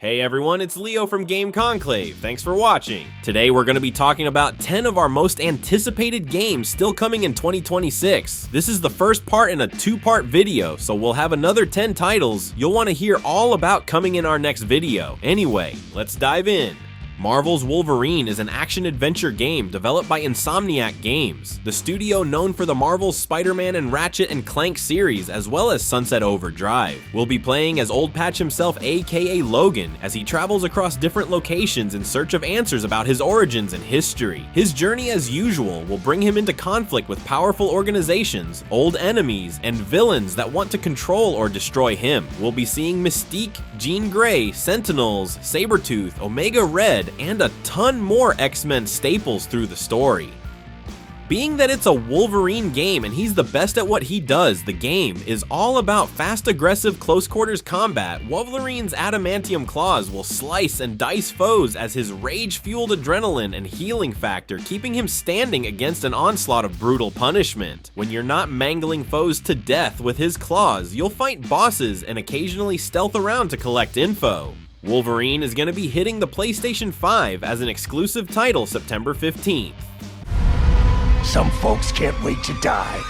Hey everyone, it's Leo from Game Conclave. Thanks for watching. Today we're going to be talking about 10 of our most anticipated games still coming in 2026. This is the first part in a two-part video, so we'll have another 10 titles you'll want to hear all about coming in our next video. Anyway, let's dive in. Marvel's Wolverine is an action-adventure game developed by Insomniac Games, the studio known for the Marvel's Spider-Man and Ratchet & Clank series, as well as Sunset Overdrive. We'll be playing as Old Patch himself, aka Logan, as he travels across different locations in search of answers about his origins and history. His journey, as usual, will bring him into conflict with powerful organizations, old enemies, and villains that want to control or destroy him. We'll be seeing Mystique, Jean Grey, Sentinels, Sabretooth, Omega Red, and a ton more X-Men staples through the story. Being that it's a Wolverine game and he's the best at what he does, the game is all about fast, aggressive, close-quarters combat. Wolverine's adamantium claws will slice and dice foes as his rage-fueled adrenaline and healing factor, keeping him standing against an onslaught of brutal punishment. When you're not mangling foes to death with his claws, you'll fight bosses and occasionally stealth around to collect info. Wolverine is going to be hitting the PlayStation 5 as an exclusive title September 15th. Some folks can't wait to die.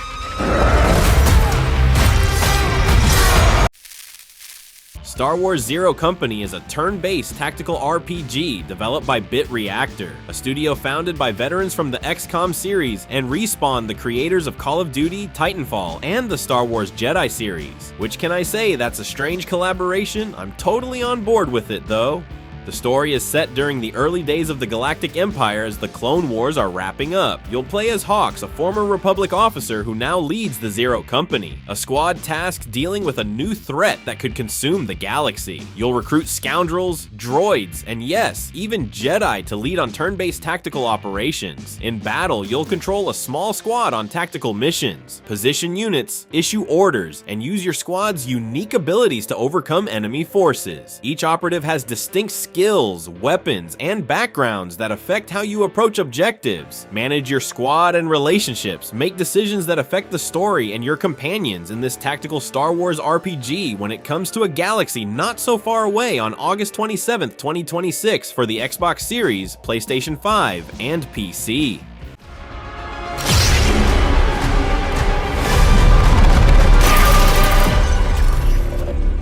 Star Wars Zero Company is a turn-based tactical RPG developed by Bit Reactor, a studio founded by veterans from the XCOM series and Respawn, the creators of Call of Duty, Titanfall, and the Star Wars Jedi series. Which can I say, that's a strange collaboration? I'm totally on board with it though. The story is set during the early days of the Galactic Empire as the Clone Wars are wrapping up. You'll play as Hawks, a former Republic officer who now leads the Zero Company, a squad tasked dealing with a new threat that could consume the galaxy. You'll recruit scoundrels, droids, and yes, even Jedi to lead on turn-based tactical operations. In battle, you'll control a small squad on tactical missions, position units, issue orders, and use your squad's unique abilities to overcome enemy forces. Each operative has distinct skills, weapons, and backgrounds that affect how you approach objectives. Manage your squad and relationships. Make decisions that affect the story and your companions in this tactical Star Wars RPG when it comes to a galaxy not so far away on August 27th, 2026 for the Xbox Series, PlayStation 5, and PC.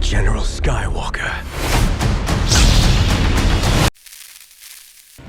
General Skywalker.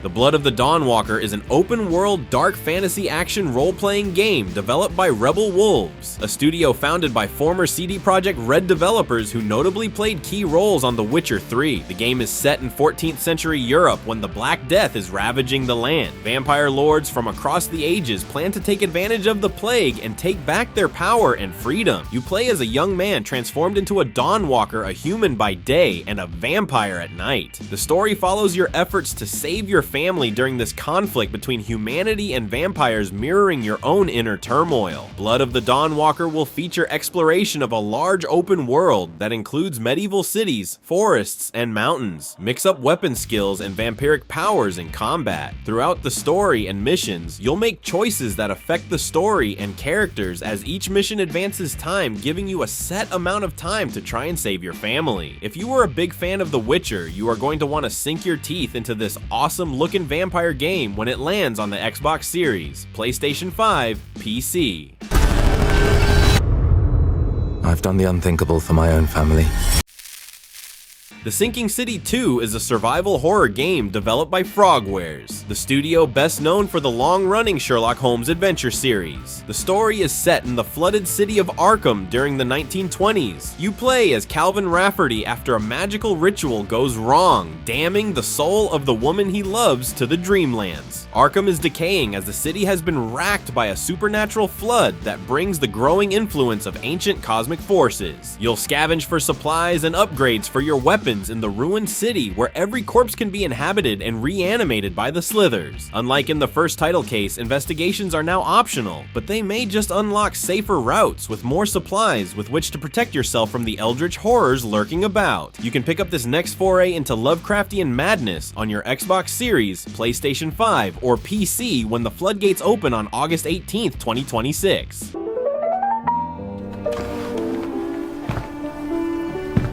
The Blood of the Dawnwalker is an open-world dark fantasy action role-playing game developed by Rebel Wolves, a studio founded by former CD Projekt Red developers who notably played key roles on The Witcher 3. The game is set in 14th century Europe when the Black Death is ravaging the land. Vampire lords from across the ages plan to take advantage of the plague and take back their power and freedom. You play as a young man transformed into a Dawnwalker, a human by day and a vampire at night. The story follows your efforts to save your family during this conflict between humanity and vampires, mirroring your own inner turmoil. Blood of the Dawnwalker will feature exploration of a large open world that includes medieval cities, forests, and mountains. Mix up weapon skills and vampiric powers in combat. Throughout the story and missions, you'll make choices that affect the story and characters as each mission advances time, giving you a set amount of time to try and save your family. If you were a big fan of The Witcher, you are going to want to sink your teeth into this awesome looking vampire game when it lands on the Xbox Series, PlayStation 5, PC. I've done the unthinkable for my own family. The Sinking City 2 is a survival horror game developed by Frogwares, the studio best known for the long-running Sherlock Holmes adventure series. The story is set in the flooded city of Arkham during the 1920s. You play as Calvin Rafferty after a magical ritual goes wrong, damning the soul of the woman he loves to the Dreamlands. Arkham is decaying as the city has been racked by a supernatural flood that brings the growing influence of ancient cosmic forces. You'll scavenge for supplies and upgrades for your weapons in the ruined city where every corpse can be inhabited and reanimated by the Slithers. Unlike in the first title case, investigations are now optional, but they may just unlock safer routes with more supplies with which to protect yourself from the eldritch horrors lurking about. You can pick up this next foray into Lovecraftian madness on your Xbox Series, PlayStation 5, or PC when the floodgates open on August 18th, 2026.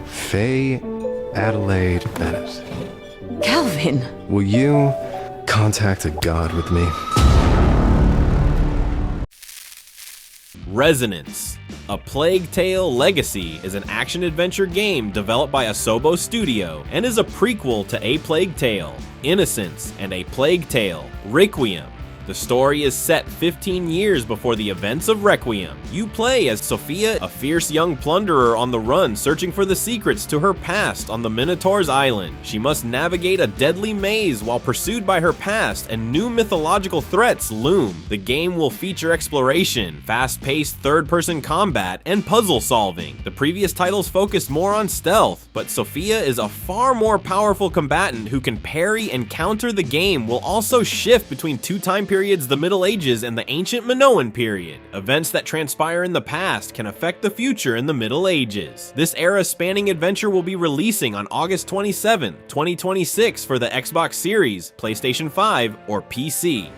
Faye Adelaide Bennett. Calvin! Will you contact a god with me? Resonance. A Plague Tale Legacy is an action-adventure game developed by Asobo Studio and is a prequel to A Plague Tale, Innocence, and A Plague Tale, Requiem. The story is set 15 years before the events of Requiem. You play as Sophia, a fierce young plunderer on the run searching for the secrets to her past on the Minotaur's Island. She must navigate a deadly maze while pursued by her past, and new mythological threats loom. The game will feature exploration, fast-paced third-person combat, and puzzle solving. The previous titles focused more on stealth, but Sophia is a far more powerful combatant who can parry and counter. The game will also shift between two time periods, the Middle Ages and the ancient Minoan period. Events that transpire in the past can affect the future in the Middle Ages. This era-spanning adventure will be releasing on August 27, 2026 for the Xbox Series, PlayStation 5, or PC.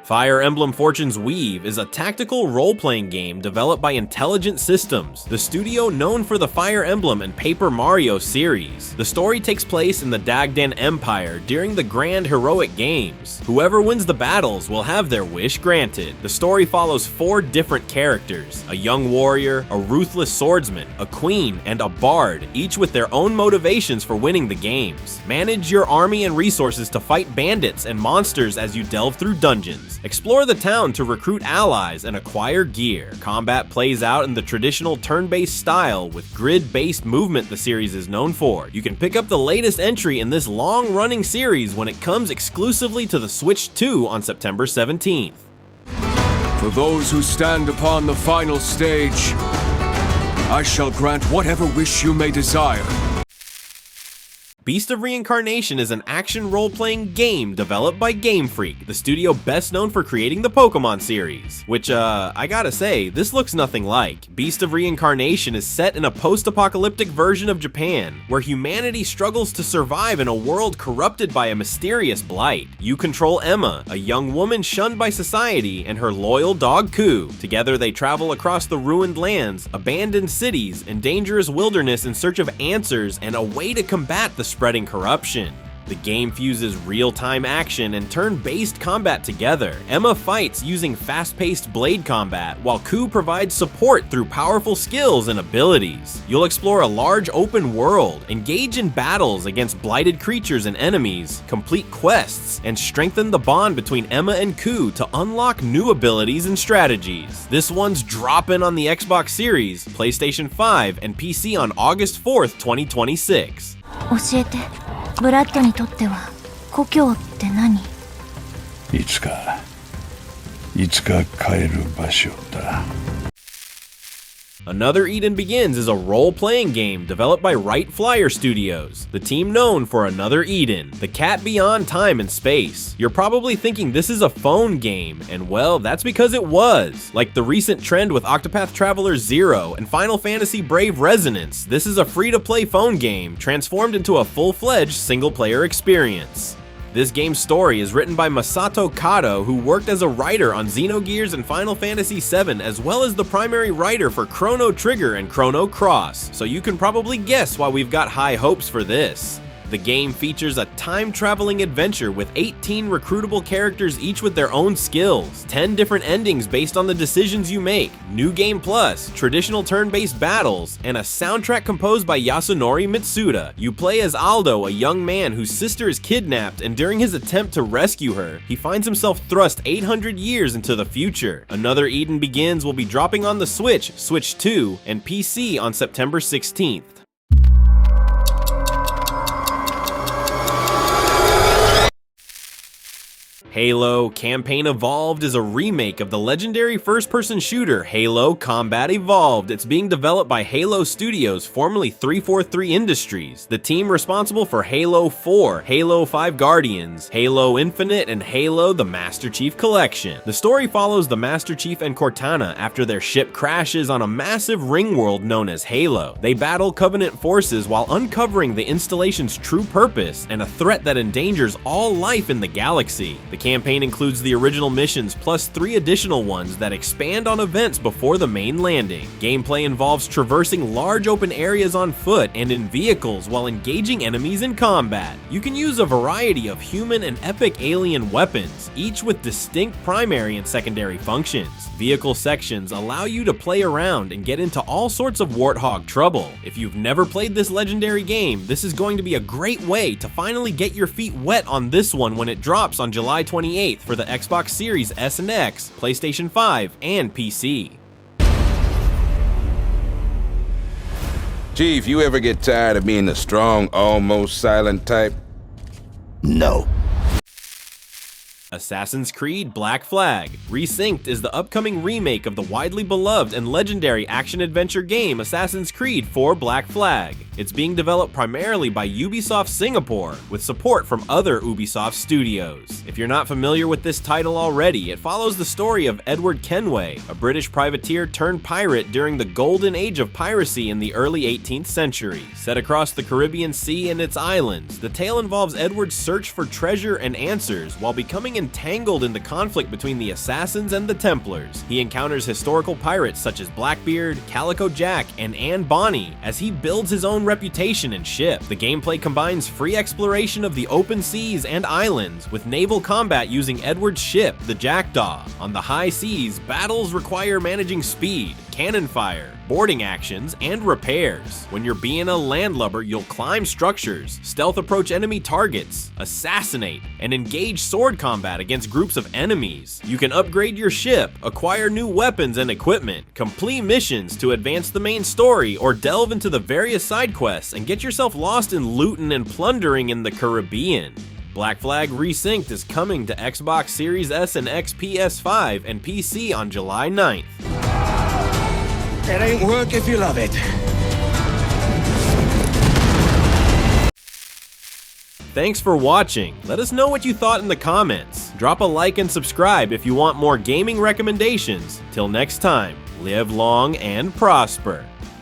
Fire Emblem Fortune's Weave is a tactical role-playing game developed by Intelligent Systems, the studio known for the Fire Emblem and Paper Mario series. The story takes place in the Dagdan Empire during the Grand Heroic Games. Whoever wins the battles will have their wish granted. The story follows 4 different characters: a young warrior, a ruthless swordsman, a queen, and a bard, each with their own motivations for winning the games. Manage your army and resources to fight bandits and monsters as you delve through dungeons. Explore the town to recruit allies and acquire gear. Combat plays out in the traditional turn-based style with grid-based movement the series is known for. You can pick up the latest entry in this long-running series when it comes exclusively to the Switch 2 on September 17th. For those who stand upon the final stage, I shall grant whatever wish you may desire. Beast of Reincarnation is an action role-playing game developed by Game Freak, the studio best known for creating the Pokemon series, which, I gotta say, this looks nothing like. Beast of Reincarnation is set in a post-apocalyptic version of Japan, where humanity struggles to survive in a world corrupted by a mysterious blight. You control Emma, a young woman shunned by society, and her loyal dog Ku. Together they travel across the ruined lands, abandoned cities, and dangerous wilderness in search of answers and a way to combat the spreading corruption. The game fuses real-time action and turn-based combat together. Emma fights using fast-paced blade combat, while Ku provides support through powerful skills and abilities. You'll explore a large open world, engage in battles against blighted creatures and enemies, complete quests, and strengthen the bond between Emma and Ku to unlock new abilities and strategies. This one's dropping on the Xbox Series, PlayStation 5, and PC on August 4th, 2026. 教えて、ブラッドにとっては故郷って何？いつか帰る場所だ。Another Eden Begins is a role-playing game developed by Right Flyer Studios, the team known for Another Eden, The Cat Beyond Time and Space. You're probably thinking this is a phone game, and well, that's because it was. Like the recent trend with Octopath Traveler 0 and Final Fantasy Brave Resonance, this is a free-to-play phone game transformed into a full-fledged single-player experience. This game's story is written by Masato Kato, who worked as a writer on Xenogears and Final Fantasy VII, as well as the primary writer for Chrono Trigger and Chrono Cross, so you can probably guess why we've got high hopes for this. The game features a time-traveling adventure with 18 recruitable characters, each with their own skills, 10 different endings based on the decisions you make, New Game Plus, traditional turn-based battles, and a soundtrack composed by Yasunori Mitsuda. You play as Aldo, a young man whose sister is kidnapped, and during his attempt to rescue her, he finds himself thrust 800 years into the future. Another Eden Begins will be dropping on the Switch, Switch 2, and PC on September 16th. Halo Campaign Evolved is a remake of the legendary first-person shooter Halo Combat Evolved. It's being developed by Halo Studios, formerly 343 Industries, the team responsible for Halo 4, Halo 5 Guardians, Halo Infinite, and Halo the Master Chief Collection. The story follows the Master Chief and Cortana after their ship crashes on a massive ring world known as Halo. They battle Covenant forces while uncovering the installation's true purpose and a threat that endangers all life in the galaxy. The campaign includes the original missions plus 3 additional ones that expand on events before the main landing. Gameplay involves traversing large open areas on foot and in vehicles while engaging enemies in combat. You can use a variety of human and epic alien weapons, each with distinct primary and secondary functions. Vehicle sections allow you to play around and get into all sorts of warthog trouble. If you've never played this legendary game, this is going to be a great way to finally get your feet wet on this one when it drops on July 28th for the Xbox Series S and X, PlayStation 5, and PC. Chief, you ever get tired of being the strong, almost silent type? No. Assassin's Creed Black Flag. Resynced is the upcoming remake of the widely beloved and legendary action-adventure game Assassin's Creed 4 Black Flag. It's being developed primarily by Ubisoft Singapore, with support from other Ubisoft studios. If you're not familiar with this title already, it follows the story of Edward Kenway, a British privateer turned pirate during the golden age of piracy in the early 18th century. Set across the Caribbean Sea and its islands, the tale involves Edward's search for treasure and answers while becoming entangled in the conflict between the assassins and the Templars. He encounters historical pirates such as Blackbeard, Calico Jack, and Anne Bonny as he builds his own reputation and ship. The gameplay combines free exploration of the open seas and islands with naval combat using Edward's ship, the Jackdaw. On the high seas, battles require managing speed, cannon fire, boarding actions, and repairs. When you're being a landlubber, you'll climb structures, stealth approach enemy targets, assassinate, and engage sword combat against groups of enemies. You can upgrade your ship, acquire new weapons and equipment, complete missions to advance the main story, or delve into the various side quests and get yourself lost in looting and plundering in the Caribbean. Black Flag Resynced is coming to Xbox Series S and X, PS5, and PC on July 9th. It ain't work if you love it. Thanks for watching. Let us know what you thought in the comments. Drop a like and subscribe if you want more gaming recommendations. Till next time, live long and prosper.